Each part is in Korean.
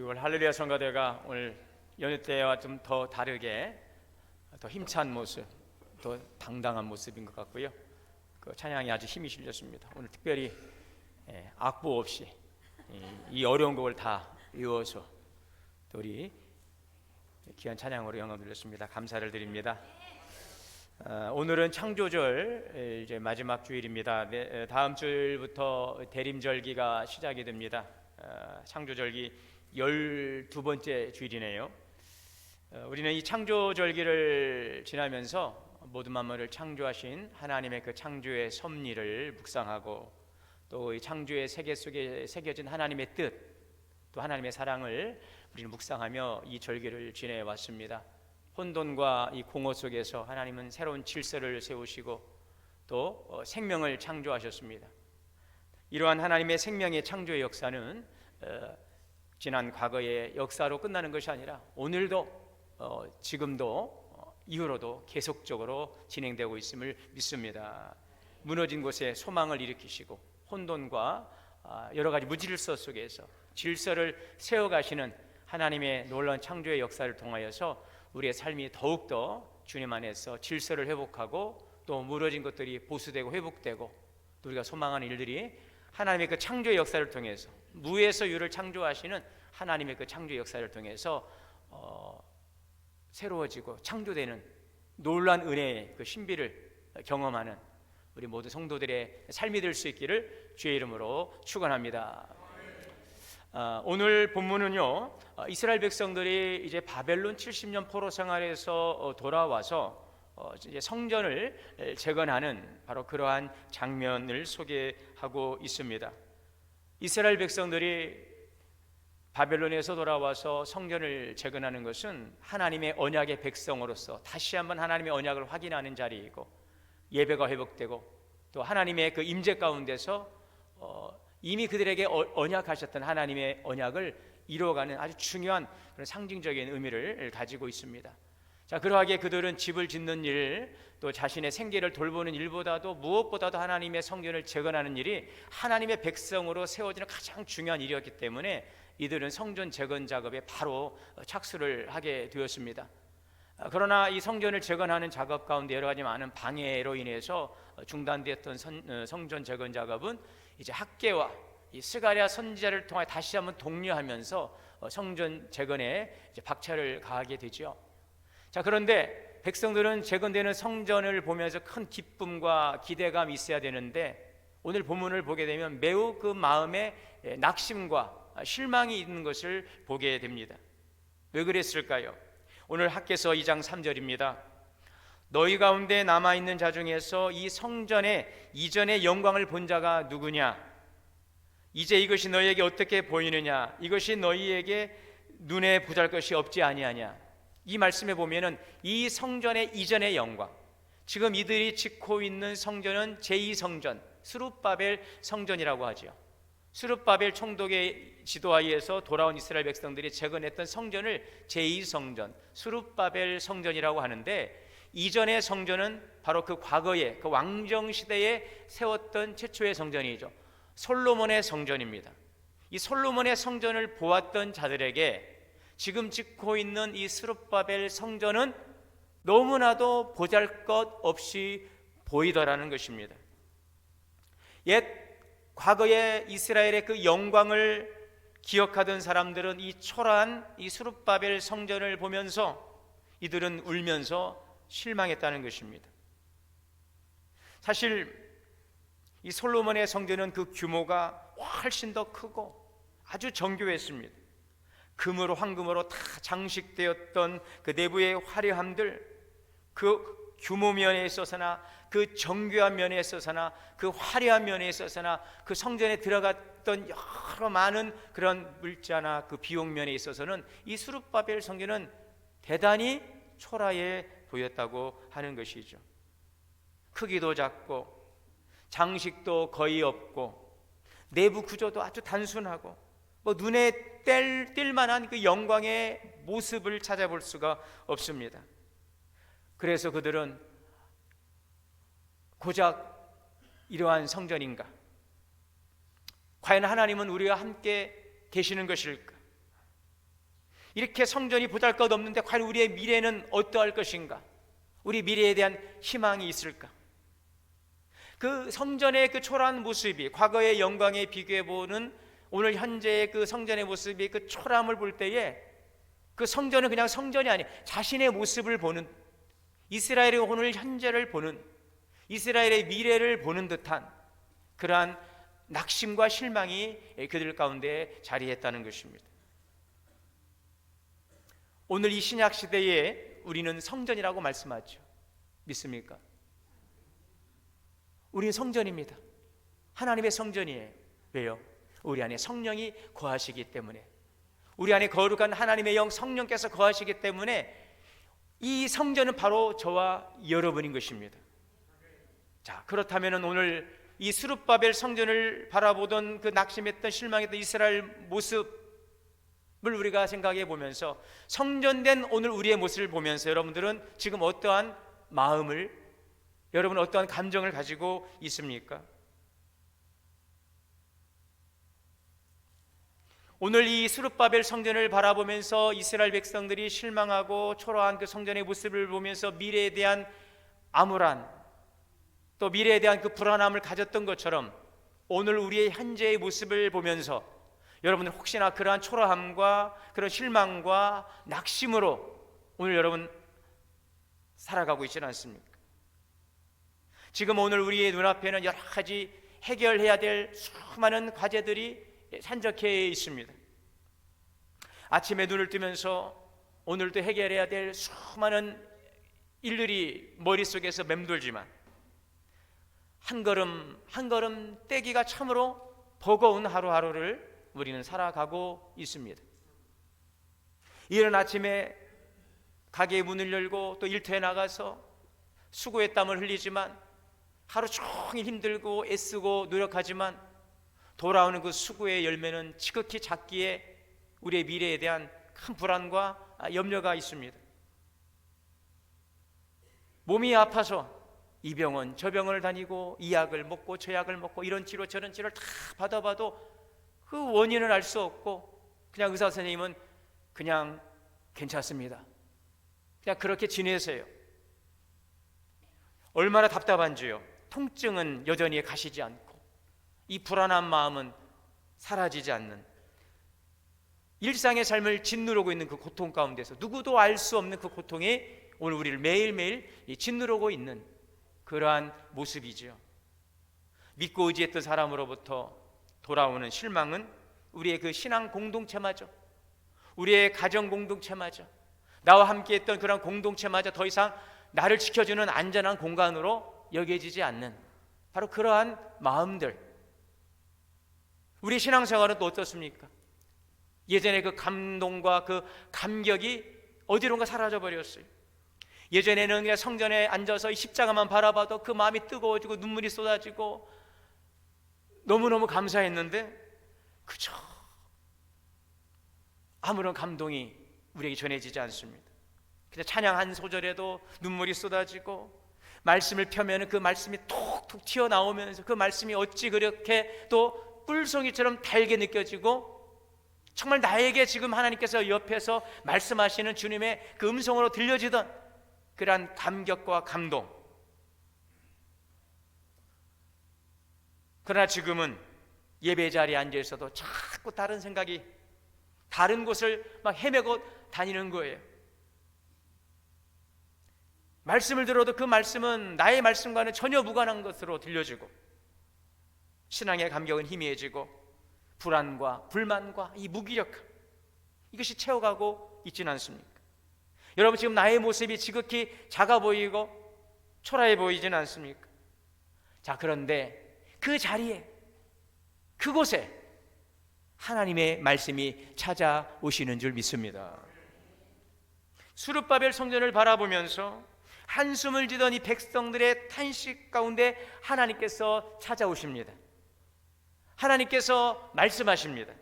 그리고 할렐루야 성가대가 오늘 연휴 때와 좀 더 다르게 더 힘찬 모습, 더 당당한 모습인 것 같고요. 그 찬양이 아주 힘이 실렸습니다. 오늘 특별히 악보 없이 이 어려운 곡을 다 외워서 또 우리 귀한 찬양으로 영광 돌렸습니다. 감사를 드립니다. 오늘은 창조절 이제 마지막 주일입니다. 다음 주일부터 대림절기가 시작이 됩니다. 창조절기 12번째 주일이네요. 우리는 이 창조절기를 지나면서 모든 만물을 창조하신 하나님의 그 창조의 섭리를 묵상하고 또 이 창조의 세계 속에 새겨진 하나님의 뜻, 또 하나님의 사랑을 우리는 묵상하며 이 절기를 지내왔습니다. 혼돈과 이 공허 속에서 하나님은 새로운 질서를 세우시고 또 생명을 창조하셨습니다. 이러한 하나님의 생명의 창조의 역사는 지난 과거의 역사로 끝나는 것이 아니라 오늘도 지금도 이후로도 계속적으로 진행되고 있음을 믿습니다. 무너진 곳에 소망을 일으키시고 혼돈과 여러 가지 무질서 속에서 질서를 세워가시는 하나님의 놀라운 창조의 역사를 통하여서 우리의 삶이 더욱더 주님 안에서 질서를 회복하고 또 무너진 것들이 보수되고 회복되고 또 우리가 소망하는 일들이 하나님의 그 창조의 역사를 통해서 무에서 유를 창조하시는 하나님의 그 창조의 역사를 통해서 새로워지고 창조되는 놀라운 은혜의 그 신비를 경험하는 우리 모두 성도들의 삶이 될 수 있기를 주의 이름으로 축원합니다. 오늘 본문은요, 이스라엘 백성들이 이제 바벨론 70년 포로 생활에서 돌아와서 이제 성전을 재건하는 바로 그러한 장면을 소개하고 있습니다. 이스라엘 백성들이 바벨론에서 돌아와서 성전을 재건하는 것은 하나님의 언약의 백성으로서 다시 한번 하나님의 언약을 확인하는 자리이고 예배가 회복되고 또 하나님의 그 임재 가운데서 이미 그들에게 언약하셨던 하나님의 언약을 이루어가는 아주 중요한 그런 상징적인 의미를 가지고 있습니다. 자, 그러하기에 그들은 집을 짓는 일, 또 자신의 생계를 돌보는 일보다도 무엇보다도 하나님의 성전을 재건하는 일이 하나님의 백성으로 세워지는 가장 중요한 일이었기 때문에 이들은 성전 재건 작업에 바로 착수를 하게 되었습니다. 그러나 이 성전을 재건하는 작업 가운데 여러 가지 많은 방해로 인해서 중단되었던 성전 재건 작업은 이제 학개와 이 스가랴 선지자를 통해 다시 한번 독려하면서 성전 재건에 이제 박차를 가하게 되죠. 자, 그런데 백성들은 재건되는 성전을 보면서 큰 기쁨과 기대감이 있어야 되는데 오늘 본문을 보게 되면 매우 그 마음에 낙심과 실망이 있는 것을 보게 됩니다. 왜 그랬을까요? 오늘 학개서 2장 3절입니다. 너희 가운데 남아있는 자 중에서 이 성전의 이전의 영광을 본 자가 누구냐? 이제 이것이 너희에게 어떻게 보이느냐? 이것이 너희에게 눈에 보잘것이 없지 아니하냐? 이 말씀에 보면은 이 성전의 이전의 영광, 지금 이들이 짓고 있는 성전은 제2성전 스룹바벨 성전이라고 하죠. 스룹바벨 총독의 지도하에서 돌아온 이스라엘 백성들이 재건했던 성전을 제2성전 스룹바벨 성전이라고 하는데, 이전의 성전은 바로 그 과거에 그 왕정시대에 세웠던 최초의 성전이죠. 솔로몬의 성전입니다. 이 솔로몬의 성전을 보았던 자들에게 지금 짓고 있는 이 스룹바벨 성전은 너무나도 보잘것 보이더라는 것입니다. 옛 과거의 이스라엘의 그 영광을 기억하던 사람들은 이 초라한 이 스룹바벨 성전을 보면서 이들은 울면서 실망했다는 것입니다. 사실 이 솔로몬의 성전은 그 규모가 훨씬 더 크고 아주 정교했습니다. 금으로 황금으로 다 장식되었던 그 내부의 화려함들, 그 규모 면에 있어서나 그 정교한 면에 있어서나 그 화려한 면에 있어서나 그 성전에 들어갔던 여러 많은 그런 물자나 그 비용 면에 있어서는 이 스룹바벨 성전은 대단히 초라해 보였다고 하는 것이죠. 크기도 작고 장식도 거의 없고 내부 구조도 아주 단순하고 눈에 띌 만한 그 영광의 모습을 찾아볼 수가 없습니다. 그래서 그들은 고작 이러한 성전인가? 과연 하나님은 우리와 함께 계시는 것일까? 이렇게 성전이 보잘것없는데 과연 우리의 미래는 어떠할 것인가? 우리 미래에 대한 희망이 있을까? 그 성전의 그 초라한 모습이 과거의 영광에 비교해보는 오늘 현재의 그 성전의 모습이 그 초라함을 볼 때에 그 성전은 그냥 성전이 아니 자신의 모습을 보는, 이스라엘의 오늘 현재를 보는, 이스라엘의 미래를 보는 듯한 그러한 낙심과 실망이 그들 가운데 자리했다는 것입니다. 오늘 이 신약 시대에 우리는 성전이라고 말씀하죠. 믿습니까? 우리는 성전입니다. 하나님의 성전이에요. 왜요? 우리 안에 성령이 거하시기 때문에, 우리 안에 거룩한 하나님의 영 성령께서 거하시기 때문에 이 성전은 바로 저와 여러분인 것입니다. 자, 그렇다면 오늘 이 스룹바벨 성전을 바라보던 그 낙심했던 실망했던 이스라엘 모습을 우리가 생각해 보면서 성전된 오늘 우리의 모습을 보면서 여러분들은 지금 어떠한 마음을, 여러분은 어떠한 감정을 가지고 있습니까? 오늘 이 스룹바벨 성전을 바라보면서 이스라엘 백성들이 실망하고 초라한 그 성전의 모습을 보면서 미래에 대한 암울한, 또 미래에 대한 그 불안함을 가졌던 것처럼 오늘 우리의 현재의 모습을 보면서 여러분들 혹시나 그러한 초라함과 그런 실망과 낙심으로 오늘 여러분 살아가고 있지는 않습니까? 지금 오늘 우리의 눈앞에는 여러 가지 해결해야 될 수많은 과제들이 산적해 있습니다. 아침에 눈을 뜨면서 오늘도 해결해야 될 수많은 일들이 머릿속에서 맴돌지만 한 걸음 한 걸음 떼기가 참으로 버거운 하루하루를 우리는 살아가고 있습니다. 이른 아침에 가게의 문을 열고 또 일터에 나가서 수고의 땀을 흘리지만 하루 종일 힘들고 애쓰고 노력하지만 돌아오는 그 수고의 열매는 지극히 작기에 우리의 미래에 대한 큰 불안과 염려가 있습니다. 몸이 아파서 이 병원 저 병원을 다니고 이 약을 먹고 저 약을 먹고 이런 치료 저런 치료를 다 받아봐도 그 원인을 알 수 없고 그냥 의사 선생님은 그냥 괜찮습니다, 그냥 그렇게 지내세요. 얼마나 답답한지요. 통증은 여전히 가시지 않고 이 불안한 마음은 사라지지 않는, 일상의 삶을 짓누르고 있는 그 고통 가운데서 누구도 알 수 없는 그 고통이 오늘 우리를 매일매일 짓누르고 있는 그러한 모습이죠. 믿고 의지했던 사람으로부터 돌아오는 실망은 우리의 그 신앙 공동체마저, 우리의 가정 공동체마저, 나와 함께 했던 그런 공동체마저 더 이상 나를 지켜주는 안전한 공간으로 여겨지지 않는 바로 그러한 마음들. 우리 신앙생활은 또 어떻습니까? 예전에 그 감동과 그 감격이 어디론가 사라져버렸어요. 예전에는 그냥 성전에 앉아서 십자가만 바라봐도 그 마음이 뜨거워지고 눈물이 쏟아지고 너무너무 감사했는데 그저 아무런 감동이 우리에게 전해지지 않습니다. 그냥 찬양 한 소절에도 눈물이 쏟아지고 말씀을 펴면 그 말씀이 톡톡 튀어나오면서 그 말씀이 어찌 그렇게 또 꿀송이처럼 달게 느껴지고 정말 나에게 지금 하나님께서 옆에서 말씀하시는 주님의 그 음성으로 들려지던 그러한 감격과 감동. 그러나 지금은 예배 자리에 앉아 있어도 자꾸 다른 생각이, 다른 곳을 막 헤매고 다니는 거예요. 말씀을 들어도 그 말씀은 나의 말씀과는 전혀 무관한 것으로 들려지고 신앙의 감격은 희미해지고 불안과 불만과 이 무기력함, 이것이 채워가고 있지는 않습니까? 여러분, 지금 나의 모습이 지극히 작아 보이고 초라해 보이지는 않습니까? 자, 그런데 그 자리에, 그곳에 하나님의 말씀이 찾아오시는 줄 믿습니다. 스룹바벨 성전을 바라보면서 한숨을 지던 이 백성들의 탄식 가운데 하나님께서 찾아오십니다. 하나님께서 말씀하십니다.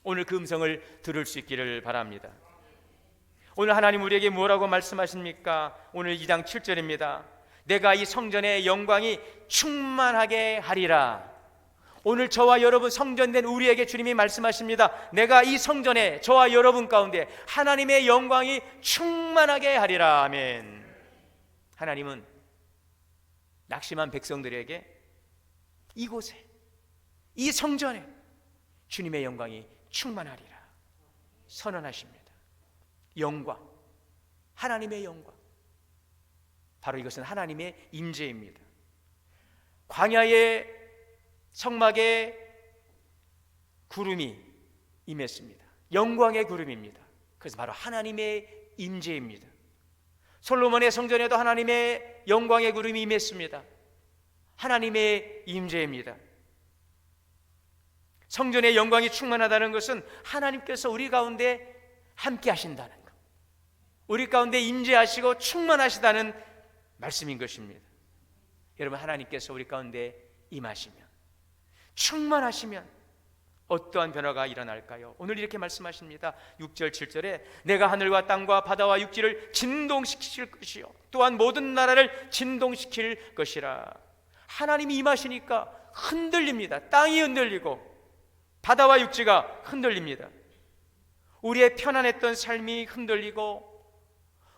오늘 그 음성을 들을 수 있기를 바랍니다. 오늘 하나님 우리에게 뭐라고 말씀하십니까? 오늘 2장 7절입니다. 내가 이 성전의 영광이 충만하게 하리라. 오늘 저와 여러분 성전된 우리에게 주님이 말씀하십니다. 내가 이 성전에 저와 여러분 가운데 하나님의 영광이 충만하게 하리라. 아멘. 하나님은 낙심한 백성들에게 이곳에, 이 성전에 주님의 영광이 충만하리라 선언하십니다. 영광, 하나님의 영광, 바로 이것은 하나님의 임재입니다. 광야의 성막에 구름이 임했습니다. 영광의 구름입니다. 그래서 바로 하나님의 임재입니다. 솔로몬의 성전에도 하나님의 영광의 구름이 임했습니다. 하나님의 임재입니다. 성전의 영광이 충만하다는 것은 하나님께서 우리 가운데 함께 하신다는 것, 우리 가운데 임재하시고 충만하시다는 말씀인 것입니다. 여러분, 하나님께서 우리 가운데 임하시면, 충만하시면 어떠한 변화가 일어날까요? 오늘 이렇게 말씀하십니다. 6절 7절에 내가 하늘과 땅과 바다와 육지를 진동시킬 것이요 또한 모든 나라를 진동시킬 것이라. 하나님이 임하시니까 흔들립니다. 땅이 흔들리고 바다와 육지가 흔들립니다. 우리의 편안했던 삶이 흔들리고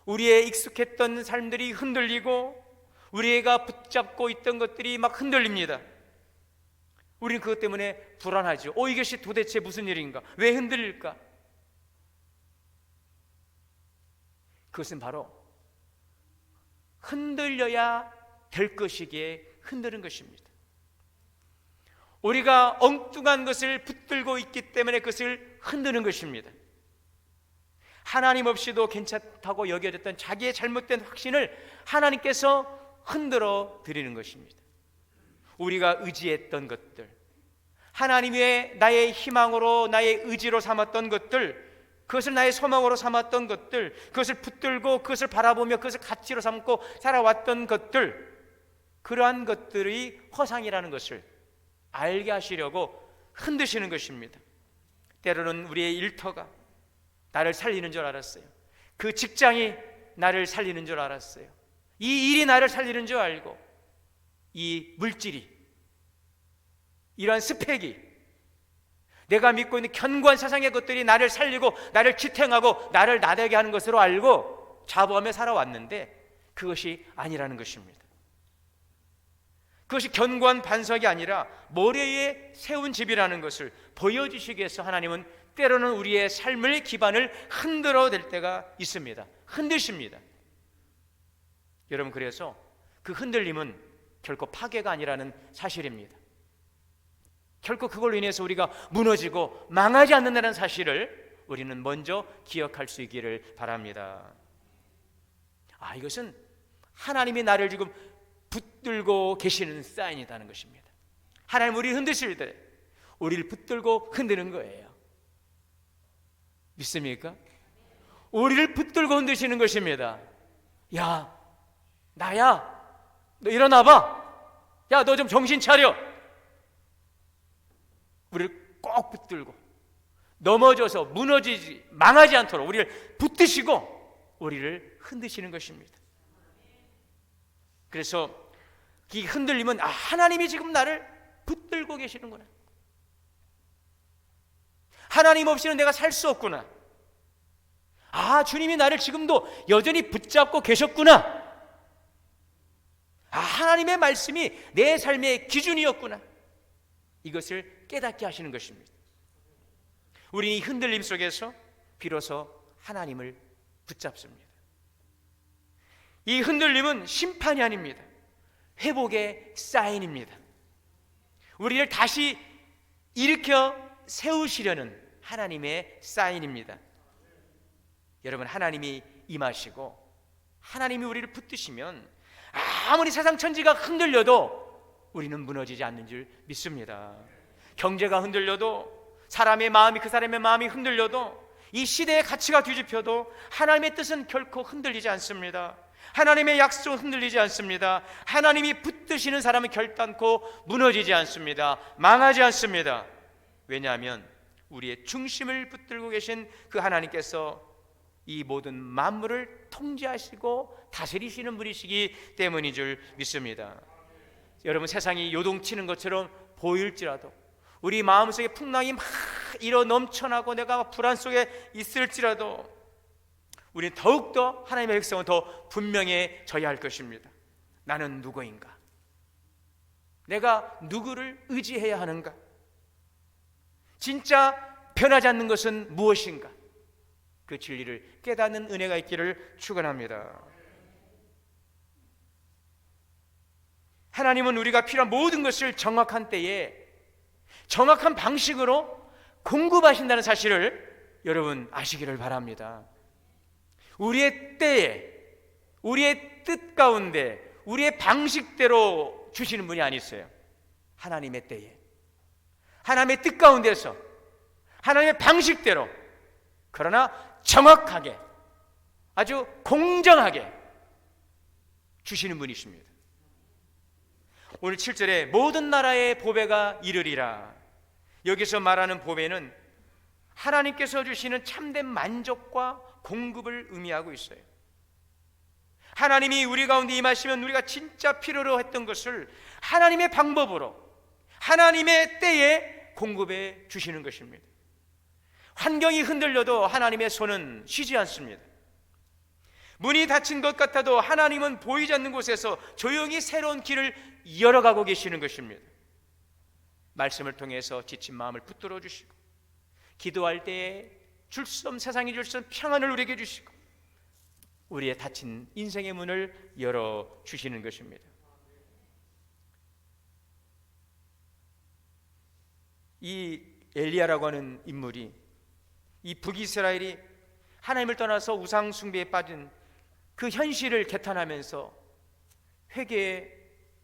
우리의 익숙했던 삶들이 흔들리고 우리가 붙잡고 있던 것들이 막 흔들립니다. 우리는 그것 때문에 불안하죠. 이것이 도대체 무슨 일인가? 왜 흔들릴까? 그것은 바로 흔들려야 될 것이기에 흔드는 것입니다. 우리가 엉뚱한 것을 붙들고 있기 때문에 그것을 흔드는 것입니다. 하나님 없이도 괜찮다고 여겨졌던 자기의 잘못된 확신을 하나님께서 흔들어 드리는 것입니다. 우리가 의지했던 것들, 하나님의 나의 희망으로 나의 의지로 삼았던 것들, 그것을 나의 소망으로 삼았던 것들, 그것을 붙들고 그것을 바라보며 그것을 가치로 삼고 살아왔던 것들, 그러한 것들이 허상이라는 것을 알게 하시려고 흔드시는 것입니다. 때로는 우리의 일터가 나를 살리는 줄 알았어요. 그 직장이 나를 살리는 줄 알았어요. 이 일이 나를 살리는 줄 알고 이 물질이, 이러한 스펙이, 내가 믿고 있는 견고한 세상의 것들이 나를 살리고 나를 지탱하고 나를 나대게 하는 것으로 알고 자부하며 살아왔는데 그것이 아니라는 것입니다. 그것이 견고한 반석이 아니라 모래 위에 세운 집이라는 것을 보여주시기 위해서 하나님은 때로는 우리의 삶의 기반을 흔들어 댈 때가 있습니다. 흔드십니다. 여러분, 그래서 그 흔들림은 결코 파괴가 아니라는 사실입니다. 결코 그걸로 인해서 우리가 무너지고 망하지 않는다는 사실을 우리는 먼저 기억할 수 있기를 바랍니다. 이것은 하나님이 나를 지금 붙들고 계시는 사인이라는 것입니다. 하나님 우리를 흔드실 때 우리를 붙들고 흔드는 거예요. 믿습니까? 우리를 붙들고 흔드시는 것입니다. 야, 나야, 너 일어나봐. 야, 너 좀 정신 차려. 우리를 꼭 붙들고 넘어져서 무너지지, 망하지 않도록 우리를 붙드시고 우리를 흔드시는 것입니다. 그래서 이 흔들림은 하나님이 지금 나를 붙들고 계시는구나. 하나님 없이는 내가 살 수 없구나. 주님이 나를 지금도 여전히 붙잡고 계셨구나. 하나님의 말씀이 내 삶의 기준이었구나. 이것을 깨닫게 하시는 것입니다. 우리 이 흔들림 속에서 비로소 하나님을 붙잡습니다. 이 흔들림은 심판이 아닙니다. 회복의 사인입니다. 우리를 다시 일으켜 세우시려는 하나님의 사인입니다. 여러분, 하나님이 임하시고 하나님이 우리를 붙드시면 아무리 세상 천지가 흔들려도 우리는 무너지지 않는 줄 믿습니다. 경제가 흔들려도, 사람의 마음이, 그 사람의 마음이 흔들려도, 이 시대의 가치가 뒤집혀도 하나님의 뜻은 결코 흔들리지 않습니다. 하나님의 약속은 흔들리지 않습니다. 하나님이 붙드시는 사람은 결단코 무너지지 않습니다. 망하지 않습니다. 왜냐하면 우리의 중심을 붙들고 계신 그 하나님께서 이 모든 만물을 통제하시고 다스리시는 분이시기 때문인 줄 믿습니다. 여러분, 세상이 요동치는 것처럼 보일지라도 우리 마음속에 풍랑이 막 일어 넘쳐나고 내가 불안 속에 있을지라도 우리는 더욱더 하나님의 백성은 더 분명해져야 할 것입니다. 나는 누구인가? 내가 누구를 의지해야 하는가? 진짜 변하지 않는 것은 무엇인가? 그 진리를 깨닫는 은혜가 있기를 축원합니다. 하나님은 우리가 필요한 모든 것을 정확한 때에 정확한 방식으로 공급하신다는 사실을 여러분 아시기를 바랍니다. 우리의 때에, 우리의 뜻 가운데, 우리의 방식대로 주시는 분이 아니세요. 하나님의 때에, 하나님의 뜻 가운데서, 하나님의 방식대로, 그러나 정확하게, 아주 공정하게 주시는 분이십니다. 오늘 7절에 모든 나라의 보배가 이르리라. 여기서 말하는 보배는 하나님께서 주시는 참된 만족과 공급을 의미하고 있어요. 하나님이 우리 가운데 임하시면 우리가 진짜 필요로 했던 것을 하나님의 방법으로, 하나님의 때에 공급해 주시는 것입니다. 환경이 흔들려도 하나님의 손은 쉬지 않습니다. 문이 닫힌 것 같아도 하나님은 보이지 않는 곳에서 조용히 새로운 길을 열어가고 계시는 것입니다. 말씀을 통해서 지친 마음을 붙들어 주시고, 기도할 때에 줄 수 없는, 세상이 줄 수 없는 평안을 우리에게 주시고, 우리의 닫힌 인생의 문을 열어주시는 것입니다. 이 엘리야라고 하는 인물이, 이 북이스라엘이 하나님을 떠나서 우상 숭배에 빠진 그 현실을 개탄하면서 회개의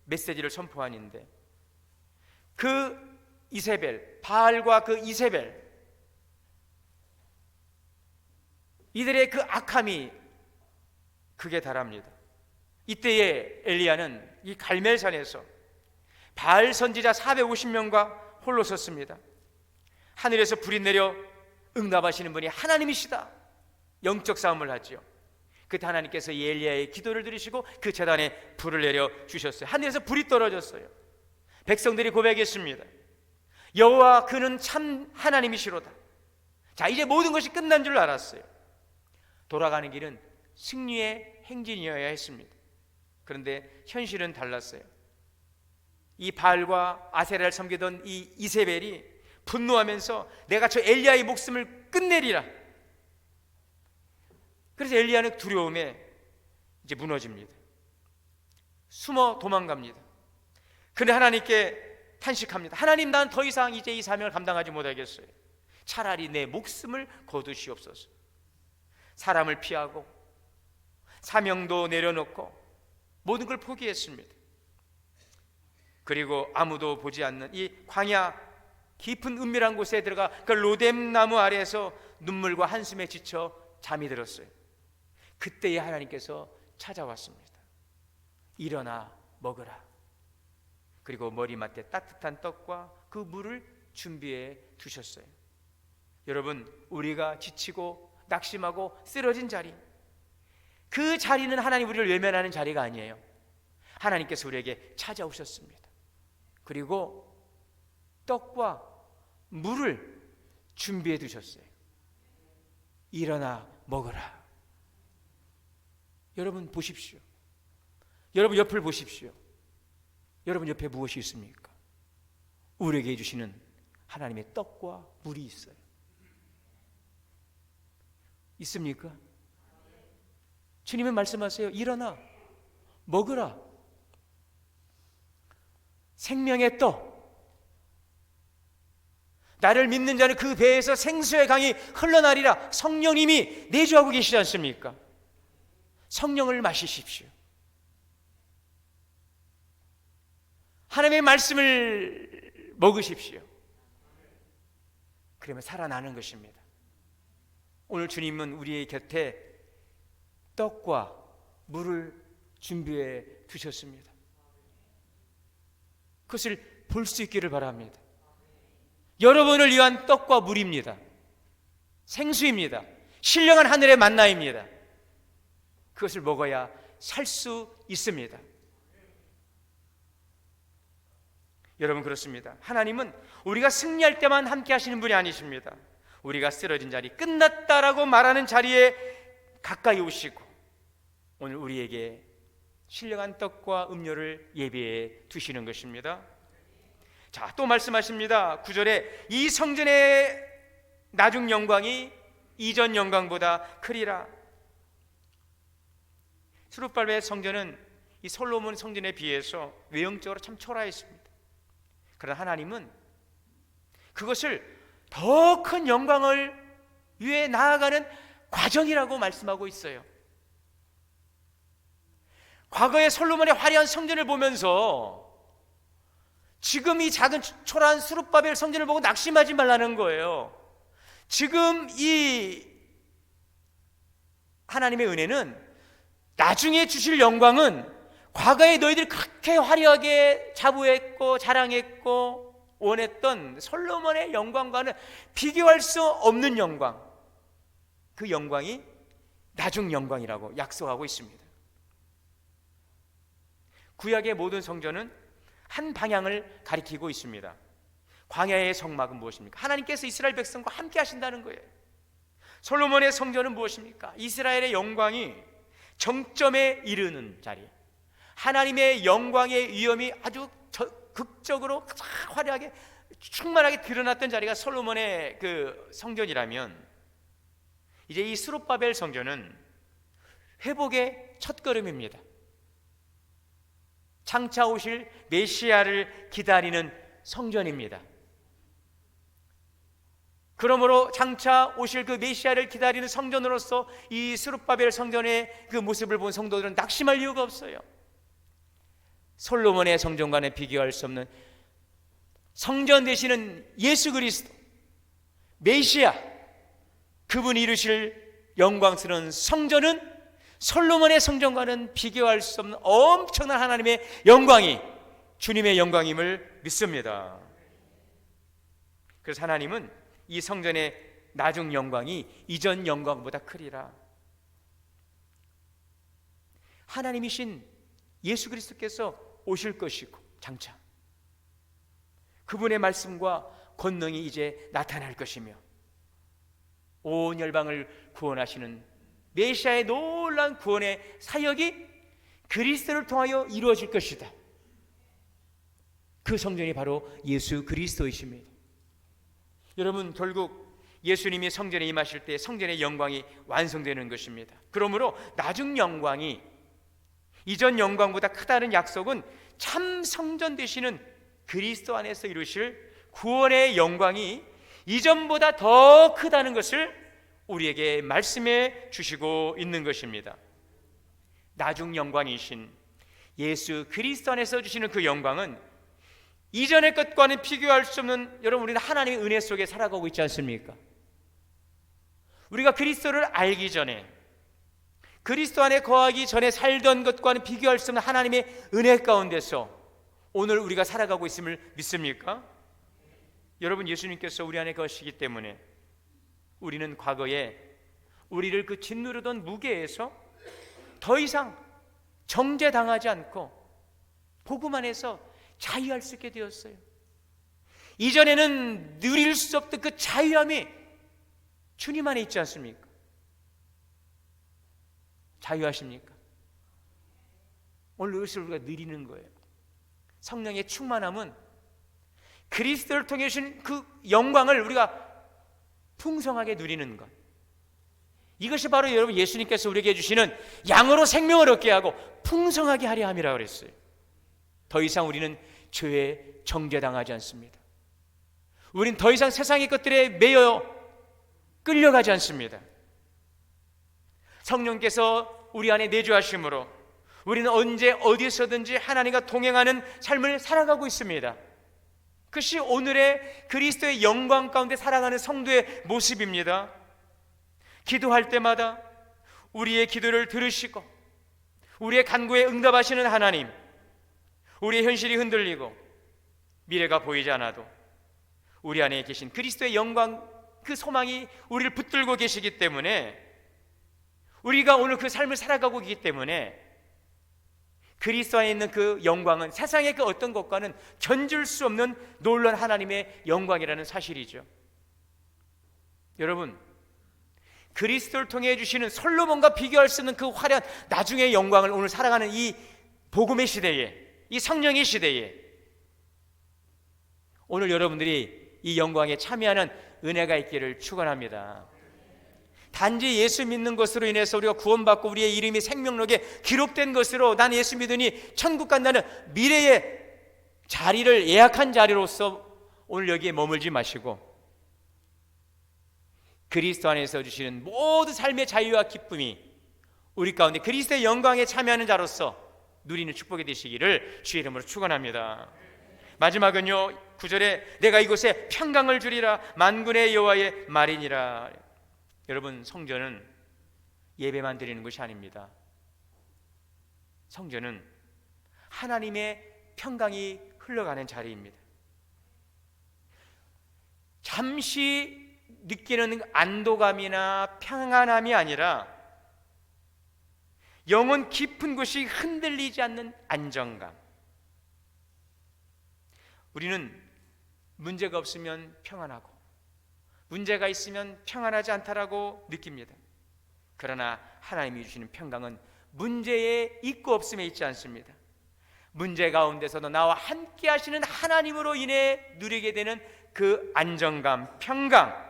메시지를 선포하는데, 그 이세벨, 바알과 그 이세벨, 이들의 그 악함이 극에 달합니다. 이때에 엘리야는 이 갈멜산에서 바알 선지자 450명과 홀로 섰습니다. 하늘에서 불이 내려 응답하시는 분이 하나님이시다. 영적 싸움을 하지요. 그때 하나님께서 이 엘리야의 기도를 들으시고 그 제단에 불을 내려 주셨어요. 하늘에서 불이 떨어졌어요. 백성들이 고백했습니다. 여호와 그는 참 하나님이시로다. 자, 이제 모든 것이 끝난 줄 알았어요. 돌아가는 길은 승리의 행진이어야 했습니다. 그런데 현실은 달랐어요. 이 바알과 아세라를 섬기던 이 이세벨이 분노하면서 내가 저 엘리야의 목숨을 끝내리라. 그래서 엘리야는 두려움에 이제 무너집니다. 숨어 도망갑니다. 그런데 하나님께 탄식합니다. 하나님, 난 더 이상 이제 이 사명을 감당하지 못하겠어요. 차라리 내 목숨을 거두시옵소서. 사람을 피하고 사명도 내려놓고 모든 걸 포기했습니다. 그리고 아무도 보지 않는 이 광야 깊은 은밀한 곳에 들어가 그 로뎀 나무 아래에서 눈물과 한숨에 지쳐 잠이 들었어요. 그때에 하나님께서 찾아왔습니다. 일어나 먹으라. 그리고 머리맡에 따뜻한 떡과 그 물을 준비해 두셨어요. 여러분, 우리가 지치고 낙심하고 쓰러진 자리, 그 자리는 하나님 우리를 외면하는 자리가 아니에요. 하나님께서 우리에게 찾아오셨습니다. 그리고 떡과 물을 준비해 두셨어요. 일어나 먹어라. 여러분 보십시오. 여러분 옆을 보십시오. 여러분 옆에 무엇이 있습니까? 우리에게 해주시는 하나님의 떡과 물이 있어요. 있습니까? 주님은 말씀하세요. 일어나 먹으라. 생명의 떡. 나를 믿는 자는 그 배에서 생수의 강이 흘러나리라. 성령님이 내주하고 계시지 않습니까? 성령을 마시십시오. 하나님의 말씀을 먹으십시오. 그러면 살아나는 것입니다. 오늘 주님은 우리의 곁에 떡과 물을 준비해 두셨습니다. 그것을 볼 수 있기를 바랍니다. 여러분을 위한 떡과 물입니다. 생수입니다. 신령한 하늘의 만나입니다. 그것을 먹어야 살 수 있습니다. 여러분, 그렇습니다. 하나님은 우리가 승리할 때만 함께 하시는 분이 아니십니다. 우리가 쓰러진 자리, 끝났다라고 말하는 자리에 가까이 오시고 오늘 우리에게 신령한 떡과 음료를 예비해 두시는 것입니다. 자, 또 말씀하십니다. 9절에 이 성전의 나중 영광이 이전 영광보다 크리라. 스룹발벨 성전은 이 솔로몬 성전에 비해서 외형적으로 참 초라했습니다. 그러나 하나님은 그것을 더 큰 영광을 위해 나아가는 과정이라고 말씀하고 있어요. 과거의 솔로몬의 화려한 성전을 보면서 지금 이 작은 초라한 스룹바벨 성전을 보고 낙심하지 말라는 거예요. 지금 이 하나님의 은혜는, 나중에 주실 영광은 과거에 너희들이 그렇게 화려하게 자부했고 자랑했고 원했던 솔로몬의 영광과는 비교할 수 없는 영광, 그 영광이 나중 영광이라고 약속하고 있습니다. 구약의 모든 성전은 한 방향을 가리키고 있습니다. 광야의 성막은 무엇입니까? 하나님께서 이스라엘 백성과 함께 하신다는 거예요. 솔로몬의 성전은 무엇입니까? 이스라엘의 영광이 정점에 이르는 자리, 하나님의 영광의 위엄이 아주 극적으로 화려하게 충만하게 드러났던 자리가 솔로몬의 그 성전이라면, 이제 이 스룹바벨 성전은 회복의 첫걸음입니다. 장차 오실 메시아를 기다리는 성전입니다. 그러므로 장차 오실 그 메시아를 기다리는 성전으로서 이 스룹바벨 성전의 그 모습을 본 성도들은 낙심할 이유가 없어요. 솔로몬의 성전과는 비교할 수 없는 성전 되시는 예수 그리스도 메시아, 그분이 이루실 영광스러운 성전은 솔로몬의 성전과는 비교할 수 없는 엄청난 하나님의 영광이 주님의 영광임을 믿습니다. 그래서 하나님은 이 성전의 나중 영광이 이전 영광보다 크리라. 하나님이신 예수 그리스도께서 오실 것이고 장차 그분의 말씀과 권능이 이제 나타날 것이며 온 열방을 구원하시는 메시아의 놀라운 구원의 사역이 그리스도를 통하여 이루어질 것이다. 그 성전이 바로 예수 그리스도이십니다. 여러분, 결국 예수님이 성전에 임하실 때 성전의 영광이 완성되는 것입니다. 그러므로 나중 영광이 이전 영광보다 크다는 약속은 참 성전 되시는 그리스도 안에서 이루실 구원의 영광이 이전보다 더 크다는 것을 우리에게 말씀해 주시고 있는 것입니다. 나중 영광이신 예수 그리스도 안에서 주시는 그 영광은 이전의 것과는 비교할 수 없는, 여러분, 우리는 하나님의 은혜 속에 살아가고 있지 않습니까? 우리가 그리스도를 알기 전에, 그리스도 안에 거하기 전에 살던 것과는 비교할 수 없는 하나님의 은혜 가운데서 오늘 우리가 살아가고 있음을 믿습니까? 여러분, 예수님께서 우리 안에 거시기 때문에 우리는 과거에 우리를 그 짓누르던 무게에서 더 이상 정죄당하지 않고 복음 안에서 자유할 수 있게 되었어요. 이전에는 누릴 수 없던 그 자유함이 주님 안에 있지 않습니까? 자유하십니까? 오늘 이것을 우리가 누리는 거예요. 성령의 충만함은 그리스도를 통해 주신 그 영광을 우리가 풍성하게 누리는 것, 이것이 바로 여러분 예수님께서 우리에게 주시는 양으로 생명을 얻게 하고 풍성하게 하려 함이라고 그랬어요. 더 이상 우리는 죄에 정죄당하지 않습니다. 우리는 더 이상 세상의 것들에 매여 끌려가지 않습니다. 성령께서 우리 안에 내주하심으로 우리는 언제 어디서든지 하나님과 동행하는 삶을 살아가고 있습니다. 그것이 오늘의 그리스도의 영광 가운데 살아가는 성도의 모습입니다. 기도할 때마다 우리의 기도를 들으시고 우리의 간구에 응답하시는 하나님, 우리의 현실이 흔들리고 미래가 보이지 않아도 우리 안에 계신 그리스도의 영광, 그 소망이 우리를 붙들고 계시기 때문에, 우리가 오늘 그 삶을 살아가고 있기 때문에 그리스도 안에 있는 그 영광은 세상의 그 어떤 것과는 견줄 수 없는 놀라운 하나님의 영광이라는 사실이죠. 여러분, 그리스도를 통해 주시는 솔로몬과 비교할 수 없는 그 화려한 나중의 영광을 오늘 살아가는 이 복음의 시대에, 이 성령의 시대에 오늘 여러분들이 이 영광에 참여하는 은혜가 있기를 축원합니다. 단지 예수 믿는 것으로 인해서 우리가 구원받고 우리의 이름이 생명록에 기록된 것으로 난 예수 믿으니 천국 간다는 미래의 자리를 예약한 자리로서 오늘 여기에 머물지 마시고 그리스도 안에서 주시는 모든 삶의 자유와 기쁨이 우리 가운데 그리스도의 영광에 참여하는 자로서 누리는 축복이 되시기를 주의 이름으로 축원합니다. 마지막은요, 9절에 내가 이곳에 평강을 주리라 만군의 여호와의 말이니라. 여러분, 성전은 예배만 드리는 것이 아닙니다. 성전은 하나님의 평강이 흘러가는 자리입니다. 잠시 느끼는 안도감이나 평안함이 아니라 영혼 깊은 곳이 흔들리지 않는 안정감. 우리는 문제가 없으면 평안하고 문제가 있으면 평안하지 않다라고 느낍니다. 그러나 하나님이 주시는 평강은 문제에 있고 없음에 있지 않습니다. 문제 가운데서도 나와 함께 하시는 하나님으로 인해 누리게 되는 그 안정감, 평강.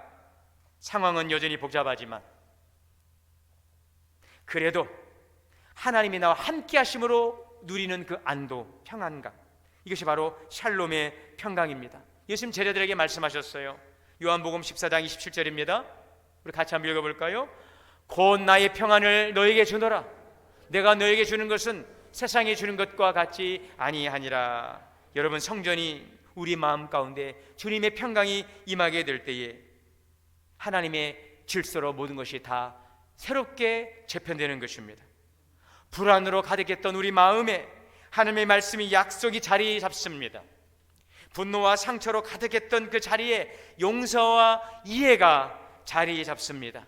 상황은 여전히 복잡하지만 그래도 하나님이 나와 함께 하심으로 누리는 그 안도, 평안감, 이것이 바로 샬롬의 평강입니다. 예수님 제자들에게 말씀하셨어요. 요한복음 14장 27절입니다. 우리 같이 한번 읽어볼까요? 곧 나의 평안을 너에게 주노라. 내가 너에게 주는 것은 세상에 주는 것과 같지 아니하니라. 여러분, 성전이 우리 마음 가운데 주님의 평강이 임하게 될 때에 하나님의 질서로 모든 것이 다 새롭게 재편되는 것입니다. 불안으로 가득했던 우리 마음에 하나님의 말씀이 약속이 자리 잡습니다. 분노와 상처로 가득했던 그 자리에 용서와 이해가 자리 잡습니다.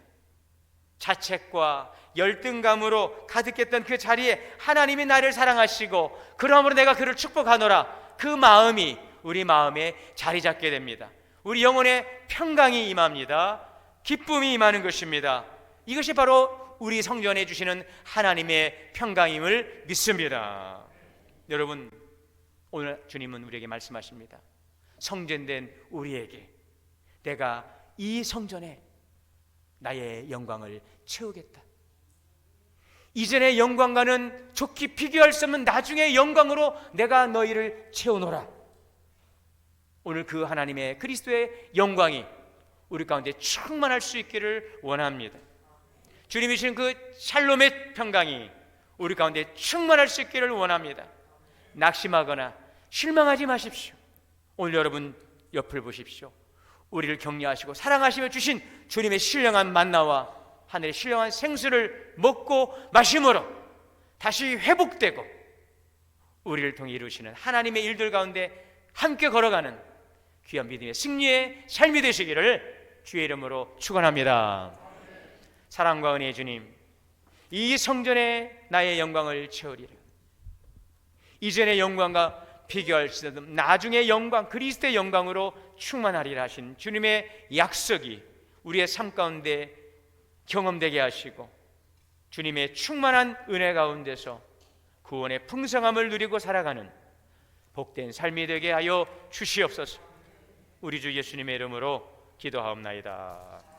자책과 열등감으로 가득했던 그 자리에 하나님이 나를 사랑하시고 그러므로 내가 그를 축복하노라. 그 마음이 우리 마음에 자리 잡게 됩니다. 우리 영혼에 평강이 임합니다. 기쁨이 임하는 것입니다. 이것이 바로 우리 성전에 주시는 하나님의 평강임을 믿습니다. 여러분, 오늘 주님은 우리에게 말씀하십니다. 성전된 우리에게 내가 이 성전에 나의 영광을 채우겠다. 이전의 영광과는 좋게 비교할 수 없는 나중의 영광으로 내가 너희를 채우노라. 오늘 그 하나님의 그리스도의 영광이 우리 가운데 충만할 수 있기를 원합니다. 주님이 주신 그 샬롬의 평강이 우리 가운데 충만할 수 있기를 원합니다. 낙심하거나 실망하지 마십시오. 오늘 여러분 옆을 보십시오. 우리를 격려하시고 사랑하시며 주신 주님의 신령한 만나와 하늘의 신령한 생수를 먹고 마심으로 다시 회복되고 우리를 통해 이루시는 하나님의 일들 가운데 함께 걸어가는 귀한 믿음의 승리의 삶이 되시기를 주의 이름으로 축원합니다. 사랑과 은혜의 주님, 이 성전에 나의 영광을 채우리라. 이전의 영광과 비교할 수 없는 나중의 영광, 그리스도의 영광으로 충만하리라 하신 주님의 약속이 우리의 삶 가운데 경험되게 하시고 주님의 충만한 은혜 가운데서 구원의 풍성함을 누리고 살아가는 복된 삶이 되게 하여 주시옵소서. 우리 주 예수님의 이름으로 기도하옵나이다.